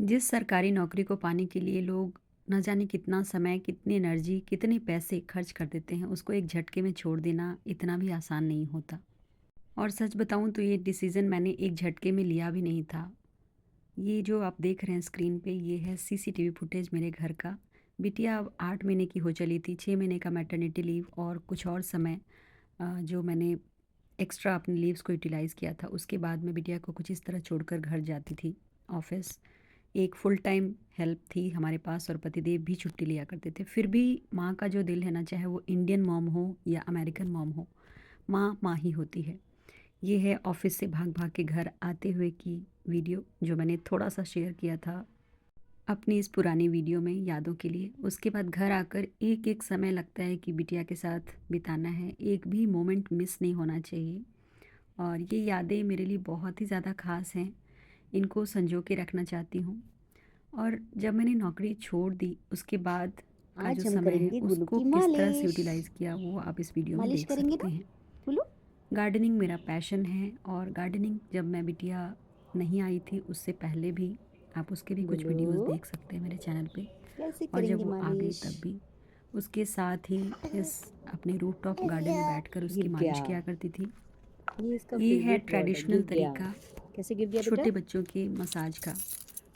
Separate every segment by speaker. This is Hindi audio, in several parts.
Speaker 1: जिस सरकारी नौकरी को पाने के लिए लोग न जाने कितना समय, कितनी एनर्जी, कितने पैसे खर्च कर देते हैं, उसको एक झटके में छोड़ देना इतना भी आसान नहीं होता। और सच बताऊं तो ये डिसीज़न मैंने एक झटके में लिया भी नहीं था। ये जो आप देख रहे हैं स्क्रीन पे, ये है सीसीटीवी फुटेज मेरे घर का। बिटिया अब 8 महीने की हो चली थी, 6 महीने का मैटरनिटी लीव और कुछ और समय जो मैंने एक्स्ट्रा अपने लीव्स को यूटिलाइज़ किया था, उसके बाद मैं बिटिया को कुछ इस तरह छोड़कर घर जाती थी ऑफ़िस। एक फुल टाइम हेल्प थी हमारे पास और पतिदेव भी छुट्टी लिया करते थे। फिर भी माँ का जो दिल है ना, चाहे वो इंडियन मॉम हो या अमेरिकन मॉम हो, माँ माँ ही होती है। ये है ऑफ़िस से भाग भाग के घर आते हुए की वीडियो, जो मैंने थोड़ा सा शेयर किया था अपनी इस पुरानी वीडियो में यादों के लिए। उसके बाद घर आकर एक एक समय लगता है कि बिटिया के साथ बिताना है, एक भी मोमेंट मिस नहीं होना चाहिए। और ये यादें मेरे लिए बहुत ही ज़्यादा ख़ास हैं, इनको संजो के रखना चाहती हूँ। और जब मैंने नौकरी छोड़ दी, उसके बाद का जो
Speaker 2: आज हम
Speaker 1: समय है,
Speaker 2: करेंगे गुल्लू
Speaker 1: उसको
Speaker 2: की
Speaker 1: किस तरह से
Speaker 2: मालिश।
Speaker 1: यूटिलाइज़ किया, वो आप इस वीडियो में
Speaker 2: मालिश
Speaker 1: देख
Speaker 2: करेंगे
Speaker 1: सकते
Speaker 2: ना
Speaker 1: हैं।
Speaker 2: गुल्लू।
Speaker 1: गार्डनिंग मेरा पैशन है और गार्डनिंग जब मैं बिटिया नहीं आई थी, उससे पहले भी आप उसके भी कुछ
Speaker 2: गुल्लू
Speaker 1: वीडियोज़ देख सकते हैं मेरे चैनल पे।
Speaker 2: कैसे
Speaker 1: और जब
Speaker 2: करेंगे
Speaker 1: वो आ गई
Speaker 2: मालिश।
Speaker 1: तब भी। उसके साथ ही इस अपने रूफटॉप गार्डन में बैठकर उसकी
Speaker 2: गिर
Speaker 1: मालिश
Speaker 2: गया।
Speaker 1: किया करती थी।
Speaker 2: ये इसका
Speaker 1: ये है
Speaker 2: फेवरेट वर्ड है,
Speaker 1: ट्रेडिशनल
Speaker 2: गिर गया।
Speaker 1: तरीका
Speaker 2: कैसे गिर गया बेटा।
Speaker 1: छोटे बच्चों के मसाज का।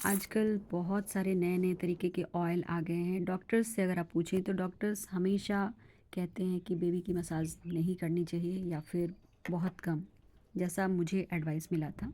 Speaker 1: आजकल बहुत सारे नए-नए तरीके के ऑयल आ गए हैं। डॉक्टर्स से अगर आप पूछें तो डॉक्टर्स हमेशा कहते हैं कि बेबी की मसाज नहीं करनी चाहिए या फिर बहुत कम, जैसा मुझे एडवाइस मिला था।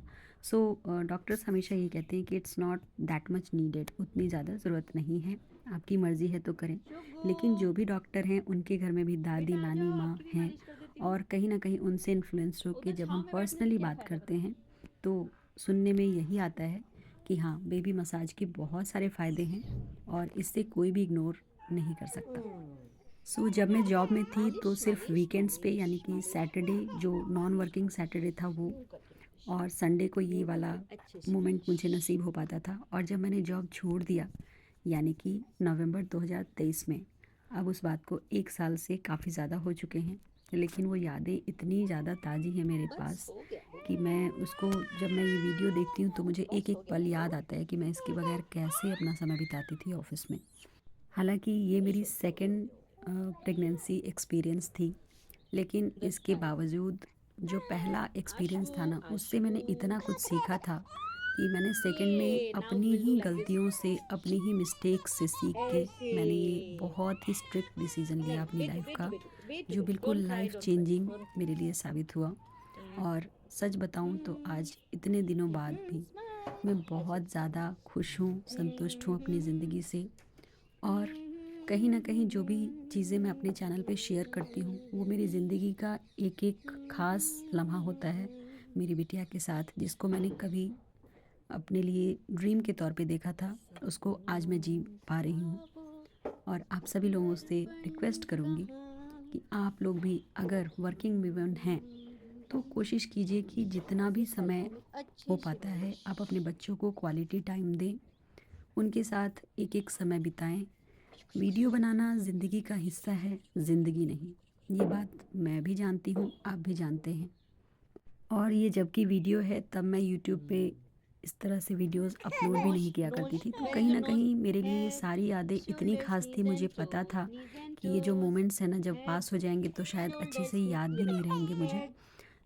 Speaker 1: डॉक्टर्स हमेशा ये कहते हैं कि it's not that much needed, उतनी ज़्यादा ज़रूरत नहीं है, आपकी मर्ज़ी है तो करें। लेकिन जो भी डॉक्टर हैं उनके घर में भी दादी, नानी, माँ हैं और कहीं न कहीं उनसे इन्फ्लुएंस्ड होके जब हम पर्सनली बात करते हैं तो सुनने में यही आता है कि हाँ, बेबी मसाज के बहुत सारे फ़ायदे हैं और इससे कोई भी इग्नोर नहीं कर सकता। जब मैं जॉब में थी तो
Speaker 2: मालिश
Speaker 1: सिर्फ
Speaker 2: मालिश
Speaker 1: वीकेंड्स पे,
Speaker 2: मालिश
Speaker 1: यानी कि
Speaker 2: मालिश
Speaker 1: सैटरडे जो नॉन वर्किंग सैटरडे था वो,
Speaker 2: यूं करके
Speaker 1: और संडे को ये
Speaker 2: यूं
Speaker 1: वाला
Speaker 2: करके अच्छे से
Speaker 1: मोमेंट
Speaker 2: मालिश।
Speaker 1: मुझे नसीब हो पाता था। और जब मैंने जॉब छोड़ दिया, यानी कि नवंबर 2023 में, अब उस बात को 1 साल से काफ़ी ज़्यादा हो चुके हैं, लेकिन वो यादें इतनी ज़्यादा ताज़ी हैं मेरे
Speaker 2: बस
Speaker 1: पास
Speaker 2: हो गया
Speaker 1: कि मैं उसको, जब मैं ये वीडियो देखती हूँ तो मुझे
Speaker 2: बस
Speaker 1: एक-एक
Speaker 2: हो गया
Speaker 1: पल
Speaker 2: गुल्लू।
Speaker 1: याद आता है कि मैं इसके बगैर कैसे अपना समय बिताती थी ऑफ़िस में। हालाँकि ये
Speaker 2: बस
Speaker 1: मेरी
Speaker 2: हो गया
Speaker 1: सेकंड प्रेगनेंसी एक्सपीरियंस थी, लेकिन
Speaker 2: बस
Speaker 1: इसके
Speaker 2: आज
Speaker 1: बावजूद जो पहला एक्सपीरियंस
Speaker 2: आशु
Speaker 1: था ना, उससे
Speaker 2: आशु।
Speaker 1: मैंने इतना कुछ सीखा था कि मैंने सेकंड में
Speaker 2: ये नाउ
Speaker 1: अपनी
Speaker 2: will do
Speaker 1: he
Speaker 2: like this.
Speaker 1: गलतियों से, अपनी ही मिस्टेक्स से सीख के
Speaker 2: ऐसे
Speaker 1: मैंने ये बहुत ही स्ट्रिक्ट डिसीज़न लिया
Speaker 2: नहीं
Speaker 1: अपनी
Speaker 2: बेटू
Speaker 1: लाइफ
Speaker 2: बेटू
Speaker 1: का,
Speaker 2: बेटू बेटू
Speaker 1: जो
Speaker 2: बेटू
Speaker 1: बिल्कुल
Speaker 2: don't cry
Speaker 1: life
Speaker 2: don't
Speaker 1: changing
Speaker 2: cry.
Speaker 1: मेरे लिए साबित हुआ। और सच बताऊँ तो आज इतने दिनों बाद भी मैं
Speaker 2: ऐसे
Speaker 1: बहुत ज़्यादा खुश हूँ, संतुष्ट हूँ अपनी ज़िंदगी से। और कहीं न कहीं जो भी चीज़ें मैं अपने चैनल पे शेयर करती हूँ, वो मेरी ज़िंदगी का एक-एक ख़ास लम्हा होता है मेरी बिटिया के साथ, जिसको मैंने कभी अपने लिए ड्रीम के तौर पे देखा था, उसको आज मैं जी पा रही हूँ। और आप सभी लोगों से रिक्वेस्ट करूँगी कि आप लोग भी अगर वर्किंग वुमेन हैं, तो कोशिश कीजिए कि जितना भी
Speaker 2: इस साइड
Speaker 1: समय
Speaker 2: हम लोग
Speaker 1: हो
Speaker 2: अच्छे से
Speaker 1: पाता है,
Speaker 2: मालिश।
Speaker 1: आप अपने बच्चों को क्वालिटी टाइम दें, उनके साथ एक-एक समय बिताएँ। वीडियो बनाना ज़िंदगी का हिस्सा है, ज़िंदगी नहीं। ये बात मैं भी जानती हूँ, आप भी जानते हैं। और ये जबकि वीडियो है, तब मैं यूट्यूब पे इस तरह से वीडियोज़ अपलोड भी
Speaker 2: नोश
Speaker 1: नहीं किया करती
Speaker 2: नोश
Speaker 1: थी। तो
Speaker 2: वेयर इज
Speaker 1: कहीं
Speaker 2: योर
Speaker 1: न
Speaker 2: नोज।
Speaker 1: कहीं मेरे लिए ये
Speaker 2: हेड
Speaker 1: सारी यादें इतनी
Speaker 2: शोल्डर्स
Speaker 1: ख़ास थी,
Speaker 2: नीज
Speaker 1: मुझे
Speaker 2: एंड
Speaker 1: पता
Speaker 2: टोज
Speaker 1: था
Speaker 2: नीज एंड
Speaker 1: कि ये जो
Speaker 2: टोज।
Speaker 1: मोमेंट्स हैं ना, जब
Speaker 2: हेड
Speaker 1: पास हो जाएँगे तो शायद अच्छे से
Speaker 2: शोल्डर्स
Speaker 1: याद भी नहीं रहेंगे मुझे।
Speaker 2: हेड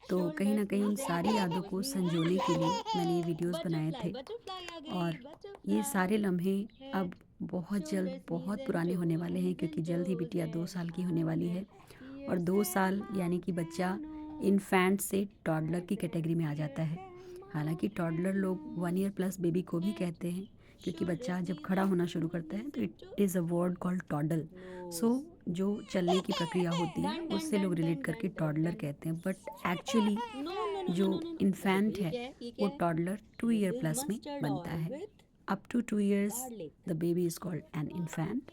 Speaker 1: तो कहीं न
Speaker 2: शोल्डर्स
Speaker 1: कहीं उन
Speaker 2: नीज एंड
Speaker 1: सारी यादों
Speaker 2: टोज
Speaker 1: को
Speaker 2: नीज एंड
Speaker 1: संजोने के लिए मैंने ये
Speaker 2: टोज।
Speaker 1: वीडियोज़ बनाए
Speaker 2: बटरफ्लाई
Speaker 1: थे।
Speaker 2: बटरफ्लाई आ
Speaker 1: और
Speaker 2: गई
Speaker 1: ये सारे
Speaker 2: बटरफ्लाई।
Speaker 1: लम्हे
Speaker 2: हेड
Speaker 1: अब बहुत जल्द,
Speaker 2: शोल्डर्स नीज
Speaker 1: बहुत
Speaker 2: एंड
Speaker 1: पुराने होने
Speaker 2: टोज
Speaker 1: वाले हैं,
Speaker 2: नीज
Speaker 1: क्योंकि
Speaker 2: एंड
Speaker 1: जल्द ही
Speaker 2: टोज।
Speaker 1: बिटिया 2
Speaker 2: हेड
Speaker 1: साल की होने वाली है।
Speaker 2: हेड
Speaker 1: और
Speaker 2: ईयर्स
Speaker 1: 2
Speaker 2: एंड
Speaker 1: साल यानी कि
Speaker 2: माउथ
Speaker 1: बच्चा
Speaker 2: एंड नोज।
Speaker 1: इन्फैंट से टॉडलर की
Speaker 2: हेड
Speaker 1: कैटेगरी में आ जाता है।
Speaker 2: ईयर्स एंड
Speaker 1: हालांकि
Speaker 2: माउथ
Speaker 1: टॉडलर
Speaker 2: एंड
Speaker 1: लोग 1 ईयर
Speaker 2: नोज।
Speaker 1: प्लस बेबी को भी
Speaker 2: हेड
Speaker 1: कहते हैं, क्योंकि
Speaker 2: shoulders
Speaker 1: बच्चा जब
Speaker 2: knees
Speaker 1: खड़ा
Speaker 2: and
Speaker 1: होना शुरू
Speaker 2: toes
Speaker 1: करता है
Speaker 2: knees
Speaker 1: तो
Speaker 2: and
Speaker 1: it is a
Speaker 2: toes.
Speaker 1: Word called toddle. So
Speaker 2: Nose.
Speaker 1: जो चलने की प्रक्रिया होती है
Speaker 2: Done done
Speaker 1: उससे लोग
Speaker 2: done
Speaker 1: रिलेट
Speaker 2: done
Speaker 1: करके
Speaker 2: done done
Speaker 1: टॉडलर
Speaker 2: done.
Speaker 1: कहते हैं, but actually
Speaker 2: No no no no
Speaker 1: जो
Speaker 2: no no no. अच्छा तो
Speaker 1: इन्फेंट
Speaker 2: ये
Speaker 1: है
Speaker 2: क्या है, ये
Speaker 1: वो
Speaker 2: क्या है?
Speaker 1: Toddler 2
Speaker 2: This
Speaker 1: year
Speaker 2: is
Speaker 1: plus में
Speaker 2: mustard
Speaker 1: बनता
Speaker 2: oil
Speaker 1: है।
Speaker 2: with
Speaker 1: up to 2 years
Speaker 2: garlic.
Speaker 1: The baby is called an infant.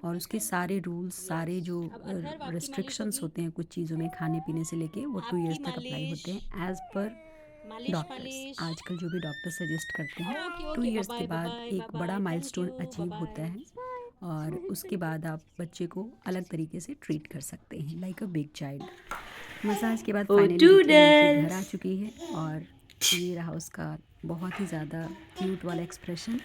Speaker 1: और उसके सारे रूल्स,
Speaker 2: Yes.
Speaker 1: सारे जो
Speaker 2: अब अथर्व आपकी मालिश
Speaker 1: रिस्ट्रिक्शंस
Speaker 2: होगी।
Speaker 1: होते हैं कुछ चीज़ों में, खाने पीने से लेके, वो 2
Speaker 2: आपकी
Speaker 1: इयर्स तक अप्लाई
Speaker 2: मालिश।
Speaker 1: होते हैं एज़ पर
Speaker 2: मालिश
Speaker 1: डॉक्टर्स।
Speaker 2: मालिश।
Speaker 1: आजकल जो भी डॉक्टर सजेस्ट करते हैं,
Speaker 2: ओके
Speaker 1: 2
Speaker 2: ओके बाय
Speaker 1: इयर्स के
Speaker 2: बाय बाय
Speaker 1: बाद
Speaker 2: बाय बाय
Speaker 1: एक बड़ा
Speaker 2: bye. Thank
Speaker 1: milestone
Speaker 2: you bye
Speaker 1: achieve होता
Speaker 2: बाय।
Speaker 1: है और उसके बाद आप बच्चे को अलग तरीके से ट्रीट कर सकते हैं, like a big child. Massage के बाद
Speaker 2: Oh,
Speaker 1: फाइनली बिटिया नीचे घर आ
Speaker 2: doodles.
Speaker 1: चुकी है और ये रहा उसका बहुत ही ज़्यादा क्यूट वाला एक्सप्रेशन।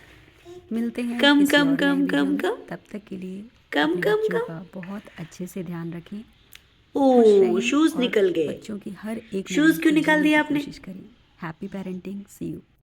Speaker 1: मिलते हैं
Speaker 3: कम
Speaker 1: किसी
Speaker 3: कम
Speaker 1: और नए
Speaker 3: कम
Speaker 1: वीडियो
Speaker 3: कम
Speaker 1: में।
Speaker 3: कम
Speaker 1: तब तक के लिए
Speaker 3: कम
Speaker 1: अपने
Speaker 3: कम
Speaker 1: बच्चों
Speaker 3: कम।
Speaker 1: का बहुत अच्छे से ध्यान रखें, खुश
Speaker 3: ओ
Speaker 1: रहें
Speaker 3: शूज
Speaker 1: और
Speaker 3: निकल गए।
Speaker 1: बच्चों की हर एक
Speaker 3: शूज
Speaker 1: नीड
Speaker 3: क्यों
Speaker 1: को
Speaker 3: निकाल
Speaker 1: जीने
Speaker 3: दिया
Speaker 1: की
Speaker 3: आपने?
Speaker 1: कोशिश करें। Happy parenting, see you.